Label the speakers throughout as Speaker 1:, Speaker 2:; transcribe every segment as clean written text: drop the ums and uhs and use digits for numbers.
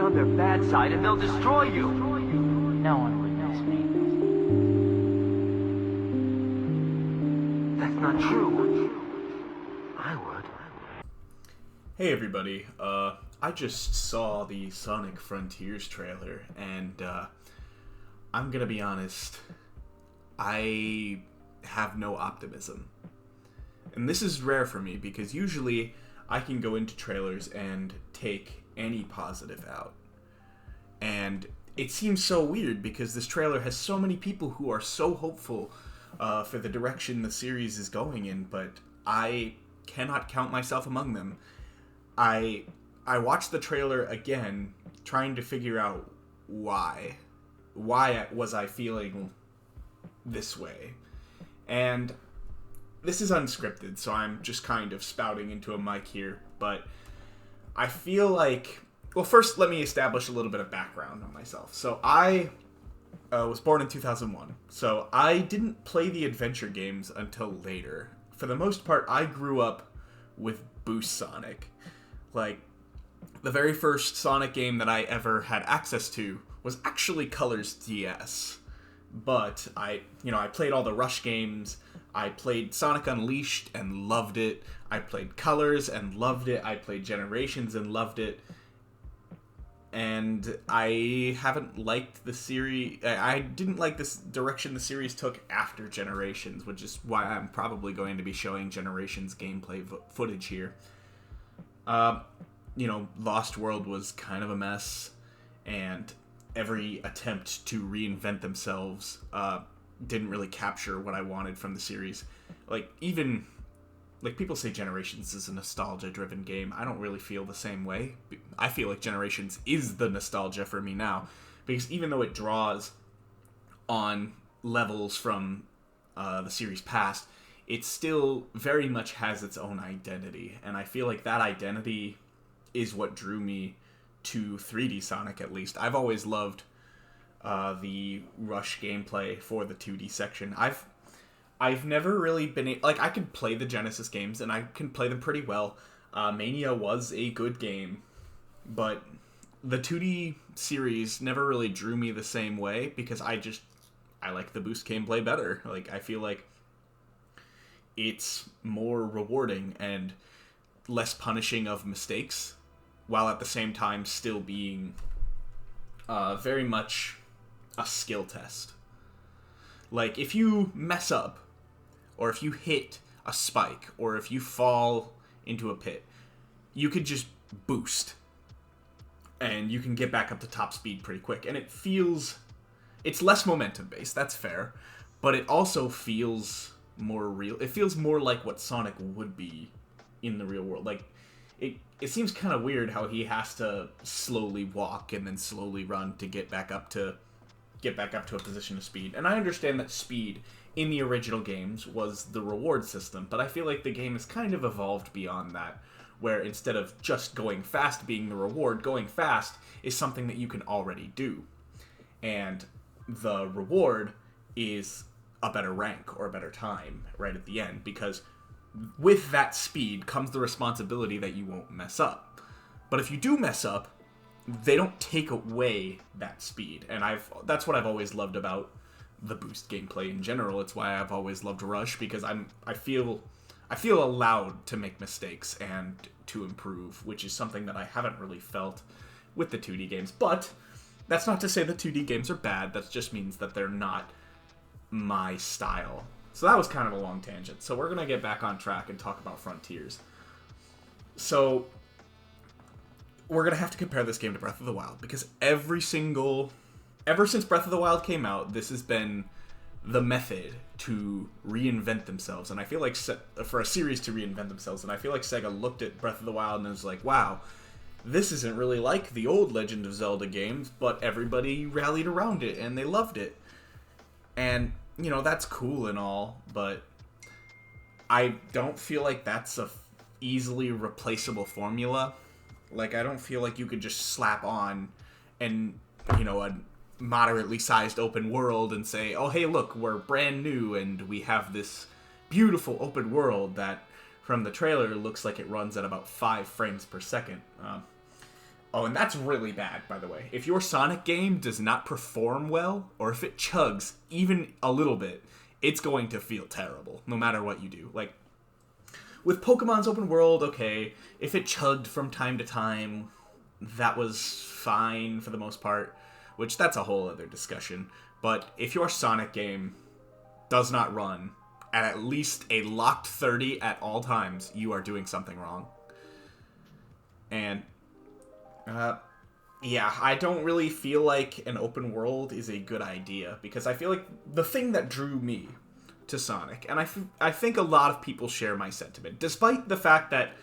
Speaker 1: on their bad side and they'll destroy you.
Speaker 2: No one would miss me.
Speaker 1: That's not true. I would.
Speaker 3: Hey everybody, I just saw the Sonic Frontiers trailer, and I'm gonna be honest, I have no optimism. And this is rare for me, because usually I can go into trailers and take any positive out. And it seems so weird, because this trailer has so many people who are so hopeful for the direction the series is going in, but I cannot count myself among them. I watched the trailer again, trying to figure out why. Why was I feeling this way? And this is unscripted, so I'm just kind of spouting into a mic here, but I feel like... Well, first, let me establish a little bit of background on myself. So I was born in 2001, so I didn't play the adventure games until later. For the most part, I grew up with Boost Sonic. Like, the very first Sonic game that I ever had access to was actually Colors DS. But I played all the Rush games. I played Sonic Unleashed and loved it. I played Colors and loved it. I played Generations and loved it. And I haven't liked the series. I didn't like this direction the series took after Generations, which is why I'm probably going to be showing Generations gameplay footage here. Lost World was kind of a mess, and every attempt to reinvent themselves didn't really capture what I wanted from the series. People say Generations is a nostalgia-driven game. I don't really feel the same way. I feel like Generations is the nostalgia for me now, because even though it draws on levels from the series past, it still very much has its own identity, and I feel like that identity is what drew me to 3D Sonic, at least. I've always loved the Rush gameplay for the 2D section. I've never really been... I could play the Genesis games, and I can play them pretty well. Mania was a good game, but the 2D series never really drew me the same way, because I like the Boost gameplay better. I feel like it's more rewarding and less punishing of mistakes, while at the same time still being very much a skill test. If you mess up, or if you hit a spike, or if you fall into a pit, you could just boost, and you can get back up to top speed pretty quick. And it's less momentum based, that's fair, but it also feels more real. It feels more like what Sonic would be in the real world. It seems kind of weird how he has to slowly walk and then slowly run to get back up to a position of speed. And I understand that speed in the original games was the reward system, but I feel like the game has kind of evolved beyond that, where instead of just going fast being the reward, going fast is something that you can already do. And the reward is a better rank or a better time right at the end, because with that speed comes the responsibility that you won't mess up. But if you do mess up, they don't take away that speed, and that's what I've always loved about the Boost gameplay in general. It's why I've always loved Rush, because I feel allowed to make mistakes and to improve, which is something that I haven't really felt with the 2D games. But that's not to say the 2D games are bad. That just means that they're not my style. So that was kind of a long tangent. So we're gonna get back on track and talk about Frontiers. So we're going to have to compare this game to Breath of the Wild, because ever since Breath of the Wild came out, this has been the method to reinvent themselves. And I feel like for a series to reinvent themselves, and I feel like Sega looked at Breath of the Wild and was like, wow, this isn't really like the old Legend of Zelda games, but everybody rallied around it and they loved it. And, that's cool and all, but I don't feel like that's a easily replaceable formula. I don't feel like you could just slap on a moderately sized open world and say, oh, hey, look, we're brand new and we have this beautiful open world that, from the trailer, looks like it runs at about 5 frames per second. Oh, and that's really bad, by the way. If your Sonic game does not perform well, or if it chugs even a little bit, it's going to feel terrible, no matter what you do. Like, with Pokemon's open world, okay, if it chugged from time to time, that was fine for the most part, which that's a whole other discussion. But if your Sonic game does not run at least a locked 30 at all times, you are doing something wrong. And yeah, I don't really feel like an open world is a good idea, because I feel like the thing that drew me to Sonic, and I think a lot of people share my sentiment, despite the fact that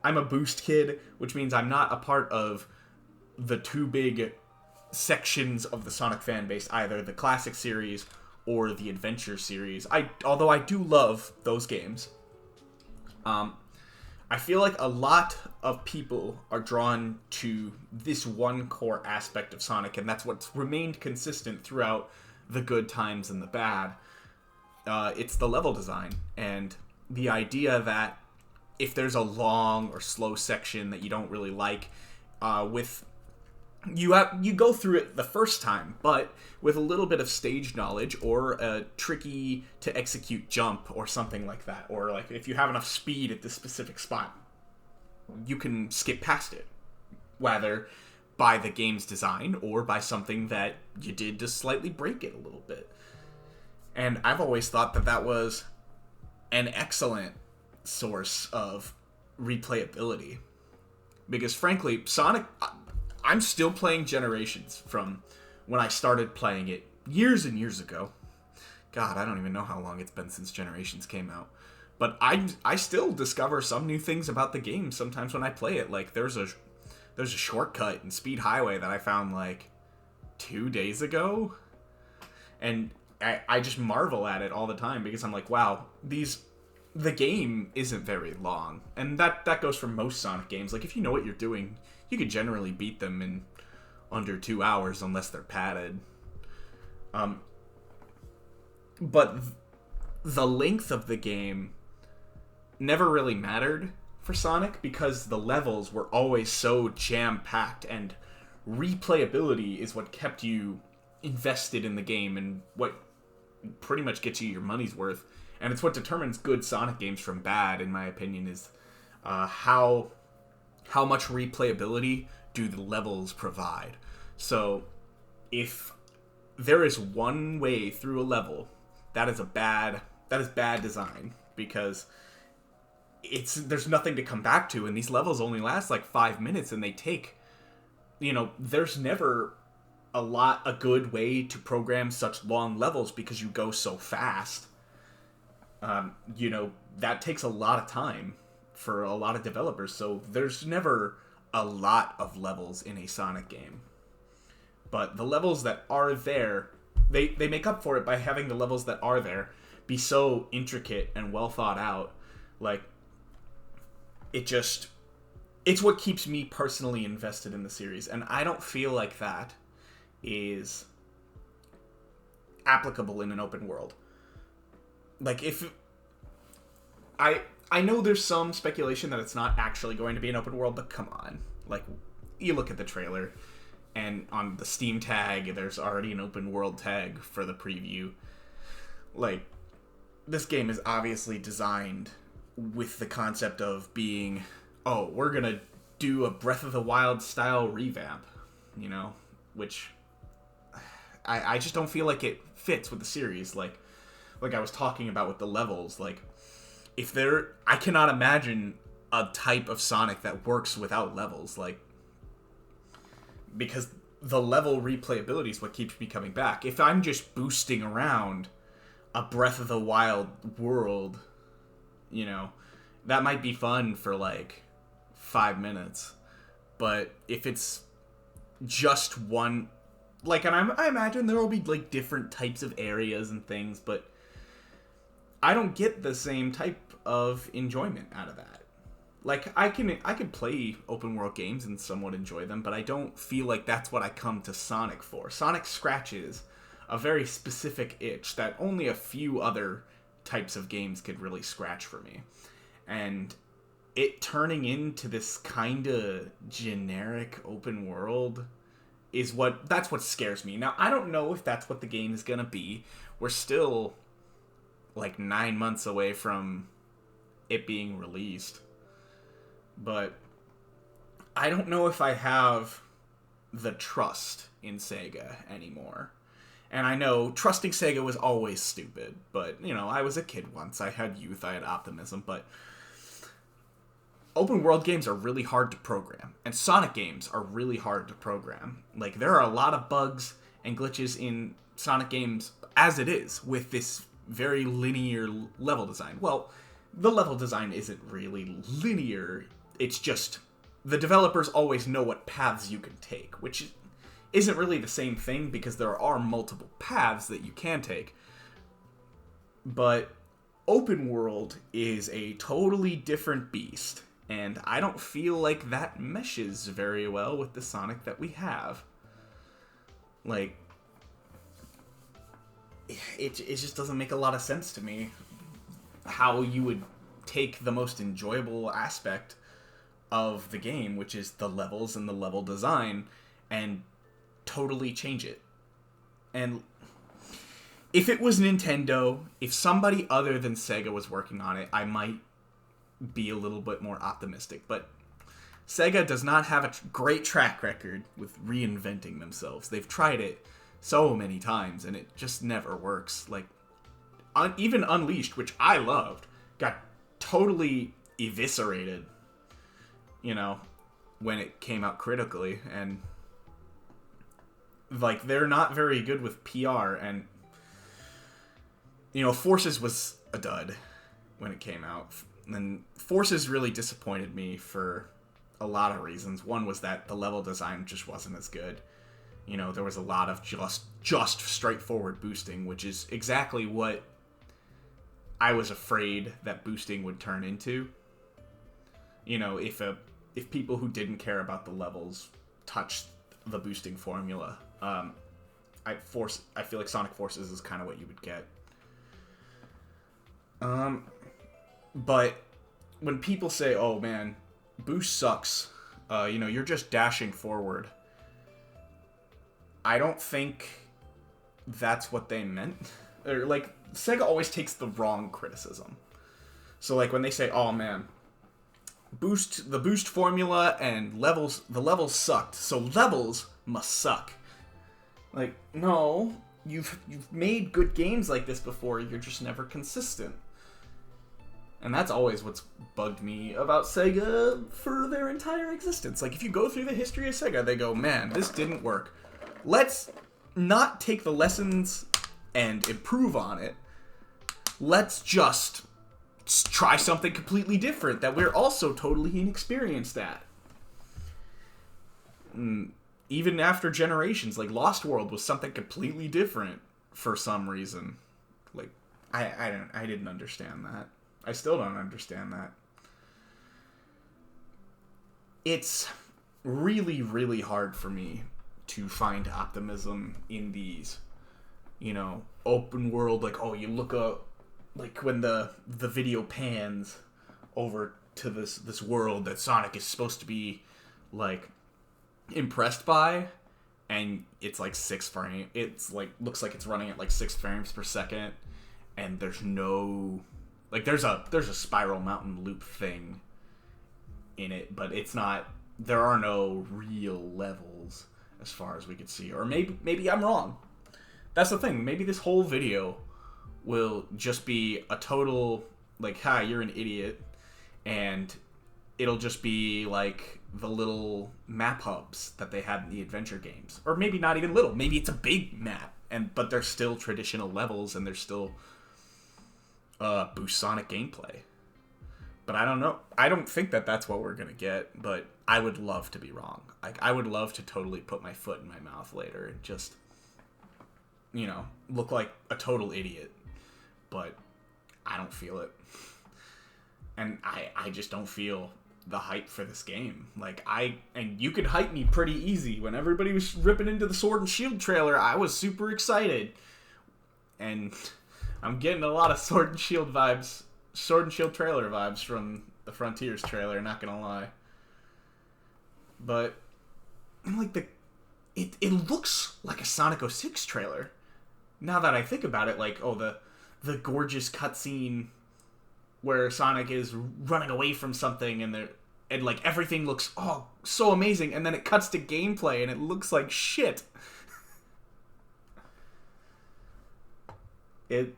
Speaker 3: I'm a Boost kid, which means I'm not a part of the two big sections of the Sonic fan base, either the classic series or the adventure series. Although I do love those games. I feel like a lot of people are drawn to this one core aspect of Sonic, and that's what's remained consistent throughout the good times and the bad. It's the level design, and the idea that if there's a long or slow section that you don't really like, you go through it the first time, but with a little bit of stage knowledge or a tricky to execute jump or something like that, or like if you have enough speed at this specific spot, you can skip past it, whether by the game's design or by something that you did to slightly break it a little bit. And I've always thought that that was an excellent source of replayability, because frankly, Sonic, I'm still playing Generations from when I started playing it years and years ago. God, I don't even know how long it's been since Generations came out. But I still discover some new things about the game sometimes when I play it. Like, there's a shortcut in Speed Highway that I found, like, 2 days ago. And I just marvel at it all the time, because I'm like, wow, the game isn't very long. And that goes for most Sonic games. Like, if you know what you're doing, you could generally beat them in under 2 hours unless they're padded. But the length of the game never really mattered for Sonic, because the levels were always so jam-packed, and replayability is what kept you invested in the game and what pretty much gets you your money's worth. And it's what determines good Sonic games from bad, in my opinion, is how much replayability do the levels provide. So if there is one way through a level, that is bad design, because there's nothing to come back to, and these levels only last like 5 minutes, and they take, there's never a good way to program such long levels, because you go so fast. That takes a lot of time for a lot of developers, so there's never a lot of levels in a Sonic game. But the levels that are there, they make up for it by having the levels that are there be so intricate and well thought out. Like, it's what keeps me personally invested in the series, and I don't feel like that is applicable in an open world. Like, if I know there's some speculation that it's not actually going to be an open world, but come on. Like, you look at the trailer, and on the Steam tag, there's already an open world tag for the preview. Like, this game is obviously designed with the concept of being, we're gonna do a Breath of the Wild style revamp, which I just don't feel like it fits with the series. Like I was talking about with the levels, like, I cannot imagine a type of Sonic that works without levels, like, because the level replayability is what keeps me coming back. If I'm just boosting around a Breath of the Wild world, that might be fun for like 5 minutes. But if it's just one, like, and I imagine there will be like different types of areas and things, but I don't get the same type of enjoyment out of that. Like, I can play open world games and somewhat enjoy them, but I don't feel like that's what I come to Sonic for. Sonic scratches a very specific itch that only a few other types of games could really scratch for me. And it turning into this kind of generic open world that's what scares me. Now, I don't know if that's what the game is gonna be. We're still like 9 months away from it being released, but I don't know if I have the trust in Sega anymore. And I know trusting Sega was always stupid, but, you know, I was a kid once. I had youth, I had optimism, but open world games are really hard to program, and Sonic games are really hard to program. Like, there are a lot of bugs and glitches in Sonic games as it is, with this very linear level design. Well, the level design isn't really linear, it's just the developers always know what paths you can take, which isn't really the same thing because there are multiple paths that you can take. But open world is a totally different beast, and I don't feel like that meshes very well with the Sonic that we have. Like, it just doesn't make a lot of sense to me how you would take the most enjoyable aspect of the game, which is the levels and the level design, and totally change it. And if it was Nintendo, if somebody other than Sega was working on it, I might be a little bit more optimistic. But Sega does not have a great track record with reinventing themselves. They've tried it so many times, and it just never works. Like, even Unleashed, which I loved, got totally eviscerated, you know, when it came out critically, and like, they're not very good with PR, and, you know, Forces was a dud when it came out, and Forces really disappointed me for a lot of reasons. One was that the level design just wasn't as good. You know, there was a lot of just straightforward boosting, which is exactly what I was afraid that boosting would turn into. You know, if people who didn't care about the levels touched the boosting formula, I feel like Sonic Forces is kind of what you would get. But when people say, "Oh man, boost sucks," you know, you're just dashing forward, I don't think that's what they meant. Or, like, Sega always takes the wrong criticism. So, like, when they say, "Oh man, the boost formula and the levels sucked, so levels must suck." Like, no, you've made good games like this before, you're just never consistent. And that's always what's bugged me about Sega for their entire existence. Like, if you go through the history of Sega, they go, "Man, this didn't work. Let's not take the lessons and improve on it. Let's just try something completely different that we're also totally inexperienced at." Even after generations, like, Lost World was something completely different for some reason. Like, I didn't understand that. I still don't understand that. It's really, really hard for me to find optimism in these, you know, open world, like, oh, you look up, like, when the video pans over to this world that Sonic is supposed to be, like, impressed by, and it's like 6 frames. It's like, looks like it's running at like 6 frames per second, and there's no, like, there's a spiral mountain loop thing in it, but it's not. There are no real levels as far as we could see. Or maybe I'm wrong. That's the thing. Maybe this whole video will just be a total, like, "Hi, you're an idiot," and it'll just be like the little map hubs that they had in the adventure games. Or maybe not even little. Maybe it's a big map, but they're still traditional levels, and they're still boost Sonic gameplay. But I don't know. I don't think that that's what we're gonna get, but I would love to be wrong. Like, I would love to totally put my foot in my mouth later and just, you know, look like a total idiot. But I don't feel it. And I just don't feel the hype for this game. Like, and you could hype me pretty easy. When everybody was ripping into the Sword and Shield trailer, I was super excited. And I'm getting a lot of Sword and Shield trailer vibes from the Frontiers trailer, not gonna lie. But, like, it looks like a Sonic 06 trailer. Now that I think about it, like, oh, the gorgeous cutscene where Sonic is running away from something and like everything looks so amazing, and then it cuts to gameplay and it looks like shit.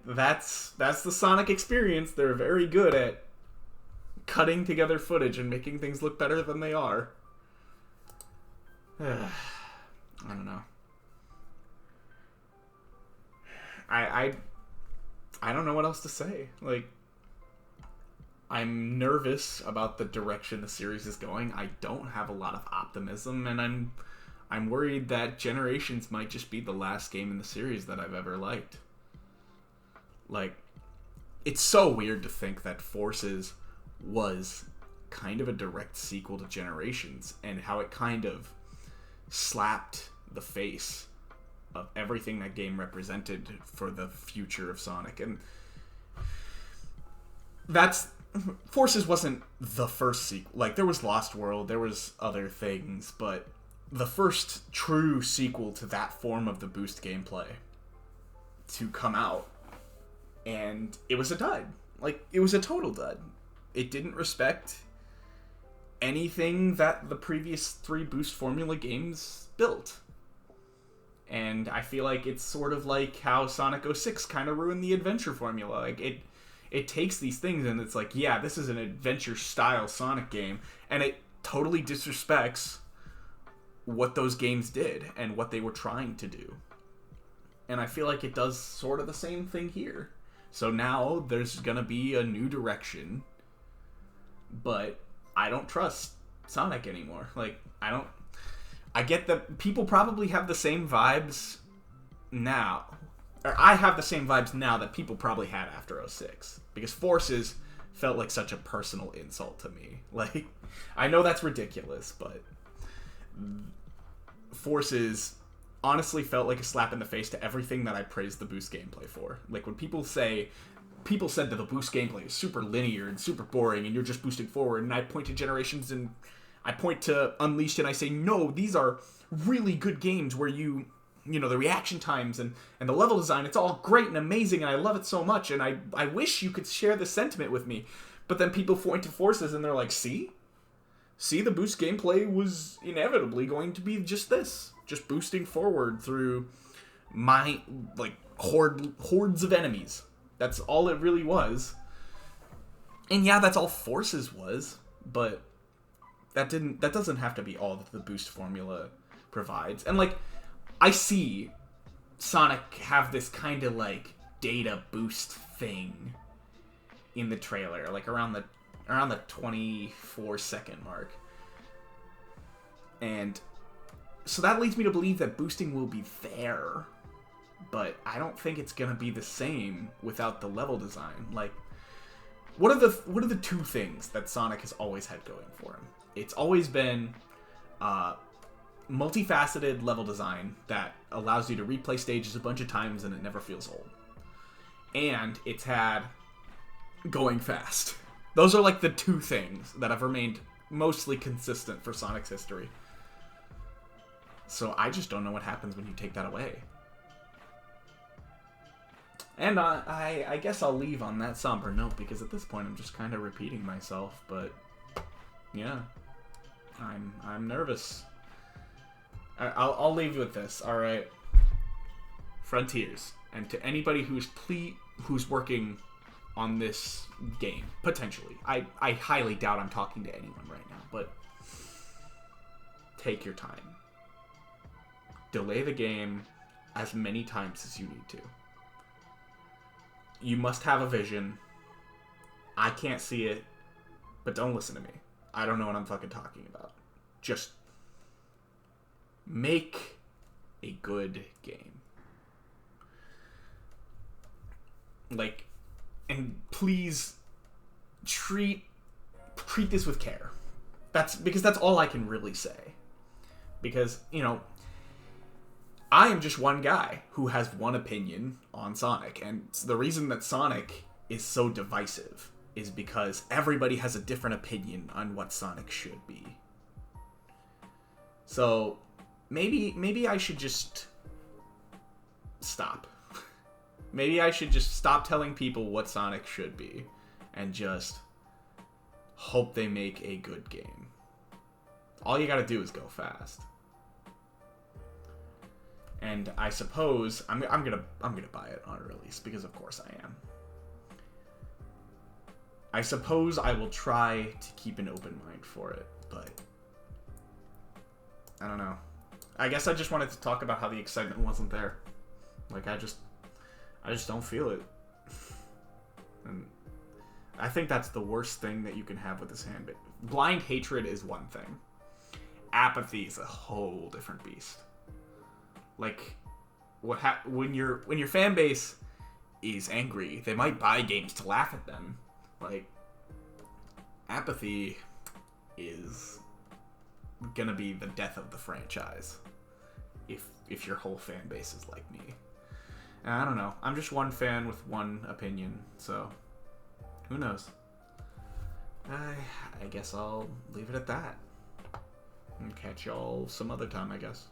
Speaker 3: That's the Sonic experience. They're very good at cutting together footage and making things look better than they are. I don't know. I don't know what else to say. Like, I'm nervous about the direction the series is going. I don't have a lot of optimism, and I'm worried that Generations might just be the last game in the series that I've ever liked. Like, it's so weird to think that Forces was kind of a direct sequel to Generations, and how it kind of slapped the face of everything that game represented for the future of Sonic. And Forces wasn't the first sequel. Like, there was Lost World, there was other things, but the first true sequel to that form of the boost gameplay to come out, and it was a dud. Like, it was a total dud. It didn't respect anything that the previous 3 boost formula games built. And I feel like it's sort of like how Sonic 06 kind of ruined the adventure formula. Like, it takes these things and it's like, yeah, this is an adventure-style Sonic game, and it totally disrespects what those games did and what they were trying to do. And I feel like it does sort of the same thing here. So now there's gonna be a new direction, but I don't trust Sonic anymore. Like, I get that people probably have the same vibes now. Or I have the same vibes now that people probably had after 06. Because Forces felt like such a personal insult to me. Like, I know that's ridiculous, but Forces honestly felt like a slap in the face to everything that I praised the boost gameplay for. Like, when people said that the boost gameplay is super linear and super boring and you're just boosting forward, and I point to Generations and I point to Unleashed and I say, no, these are really good games where you know, the reaction times and the level design, it's all great and amazing and I love it so much, and I wish you could share this sentiment with me. But then people point to Forces and they're like, see, the boost gameplay was inevitably going to be just this. Just boosting forward through hordes of enemies. That's all it really was. And yeah, that's all Forces was, but that doesn't have to be all that the boost formula provides. And like, I see Sonic have this kind of like data boost thing in the trailer, like around the 24-second mark. And so that leads me to believe that boosting will be there, but I don't think it's gonna be the same without the level design. Like, what are the 2 things that Sonic has always had going for him? It's always been multifaceted level design that allows you to replay stages a bunch of times and it never feels old. And it's had going fast. Those are like the 2 things that have remained mostly consistent for Sonic's history. So I just don't know what happens when you take that away. And I guess I'll leave on that somber note, because at this point I'm just kind of repeating myself, but yeah, I'm nervous. I'll leave you with this, alright? Frontiers. And to anybody who's working on this game, potentially. I highly doubt I'm talking to anyone right now, but take your time. Delay the game as many times as you need to. You must have a vision. I can't see it, but don't listen to me. I don't know what I'm fucking talking about. Just make a good game. Like, and please treat this with care. Because that's all I can really say. Because, you know, I am just one guy who has one opinion on Sonic, and the reason that Sonic is so divisive is because everybody has a different opinion on what Sonic should be. So maybe I should just stop. Maybe I should just stop telling people what Sonic should be and just hope they make a good game. All you gotta do is go fast. And I suppose I'm gonna buy it on release because of course I am. I suppose I will try to keep an open mind for it, but I don't know. I guess I just wanted to talk about how the excitement wasn't there. Like I just don't feel it. And I think that's the worst thing that you can have with this handbase. Blind hatred is one thing. Apathy is a whole different beast. Like when your fan base is angry, they might buy games to laugh at them. Like apathy is gonna be the death of the franchise if your whole fan base is like me. And I don't know. I'm just one fan with one opinion, so who knows? I guess I'll leave it at that. And catch y'all some other time, I guess.